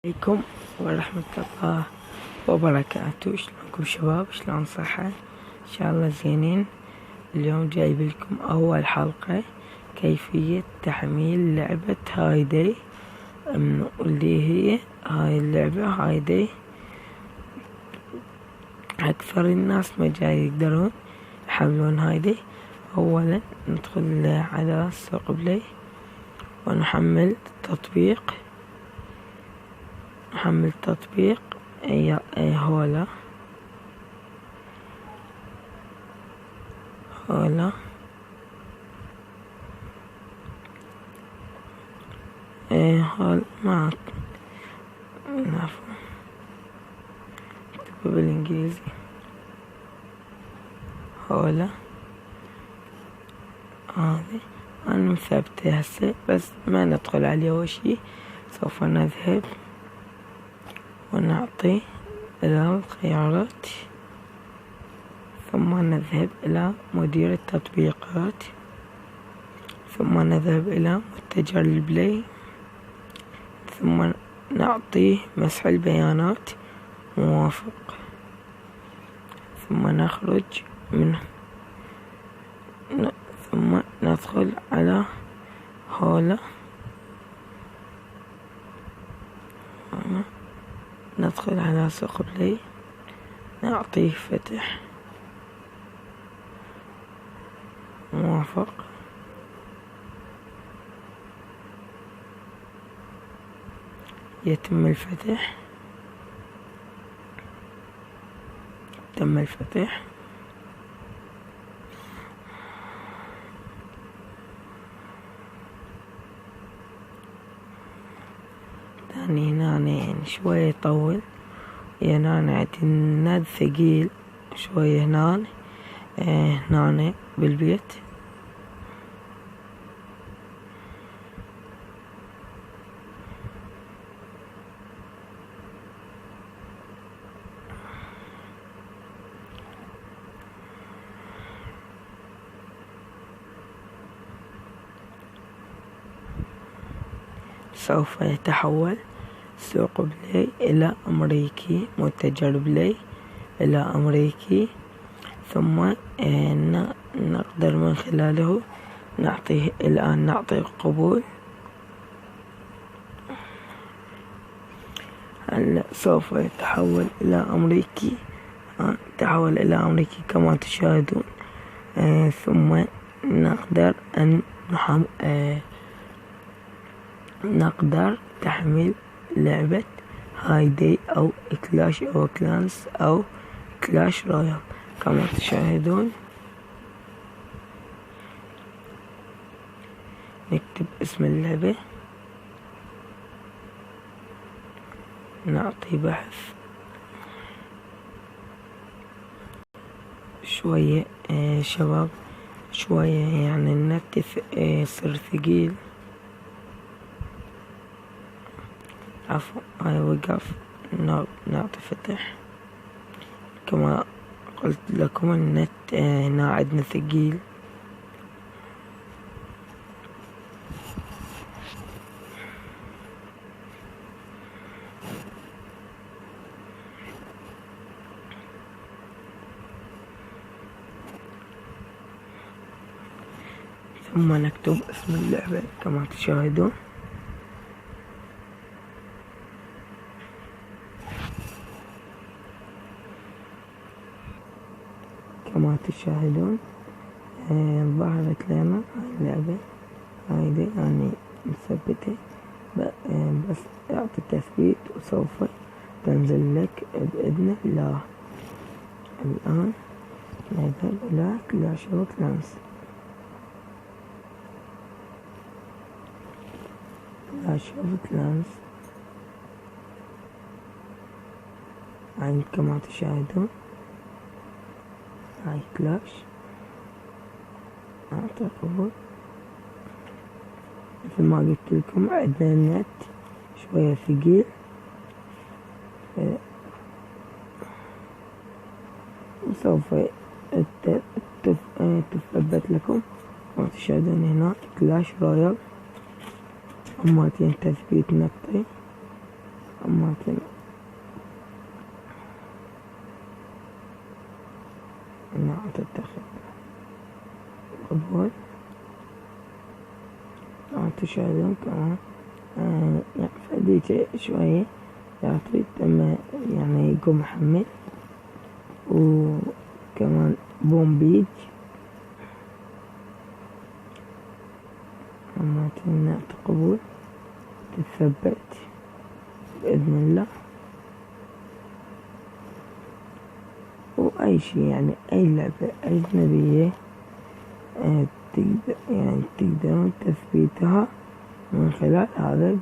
عليكم ورحمة الله وبركاته. شلونكم شباب؟ شلون صحة؟ ان شاء الله زينين. اليوم جايب لكم اول حلقة كيفية تحميل لعبة هايدي، واللي هي هاي اللعبة هايدي اكثر الناس ما جاي يقدرون يحملون هايدي. اولا ندخل على سوق بلاي ونحمل تطبيق، نحمل تطبيق هولا هولا ما نعرف اكتبه بالانجليزي. هولا هذه انا مثبته هسه، بس ما ندخل عليه اول شي. سوف نذهب ونعطي إلى الخيارات، ثم نذهب إلى مدير التطبيقات، ثم نذهب إلى متجر البلاي، ثم نعطيه مسح البيانات موافق، ثم نخرج منه، ثم ندخل على هولا، ندخل على سوق بلاي، نعطيه فتح موافق، يتم الفتح. تم الفتح. ثاني هنا يعني شوية يطول، هنا عندي النت ثقيل شوية هنا بالبيت. سوف يتحول سوق بلاي إلى أمريكي، متجر بلاي إلى أمريكي، ثم نقدر من خلاله نعطيه. الآن نعطي قبول. هلا سوف يتحول إلى أمريكي، تحول إلى أمريكي كما تشاهدون. ثم نقدر أن نقدر تحميل لعبة هايدي أو كلاش أو كلانس أو كلاش رويال كما تشاهدون. نكتب اسم اللعبة، نعطي بحث شوية. شباب شوية يعني النت يصير ثقيل. عفوا هاي وقف. نعطي فتح. كما قلت لكم النت هنا عندنا ثقيل. ثم نكتب اسم اللعبة كما تشاهدون. كما تشاهدون ظهرت لنا اللعبة هايدي، يعني مثبتة، بس اعطي تثبيت وسوف تنزل لك بإذن الله. الآن نذهب إلى كلاش أوف كلانس. كلاش أوف كلانس كما تشاهدون هاي كلاش. أعطي قبول. مثل ما قلت لكم عندنا النت شوية ثقيل، وسوف تثبت لكم كما تشاهدون هنا كلاش رويال. أماتين تثبيت نقطي، أماكن إنها تتخذ قبول. تشاهدون كمان يعني فديته شوية يعطي تم يعني يقوم محمل، وكمان بوم بيج لما نعطي قبول تثبت بإذن الله. وأي شي يعني أي لعبة أجنبية تقدرون تثبيتها من خلال هذا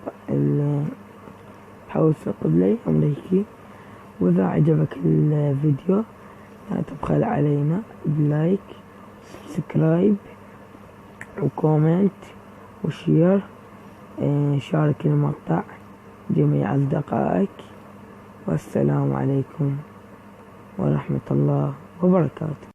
الحوسة القبلي الأمريكي. وإذا عجبك الفيديو لا تبخل علينا بلايك، سبسكرايب، وكومنت، وشير. شارك المقطع جميع أصدقائك. والسلام عليكم ورحمة الله وبركاته.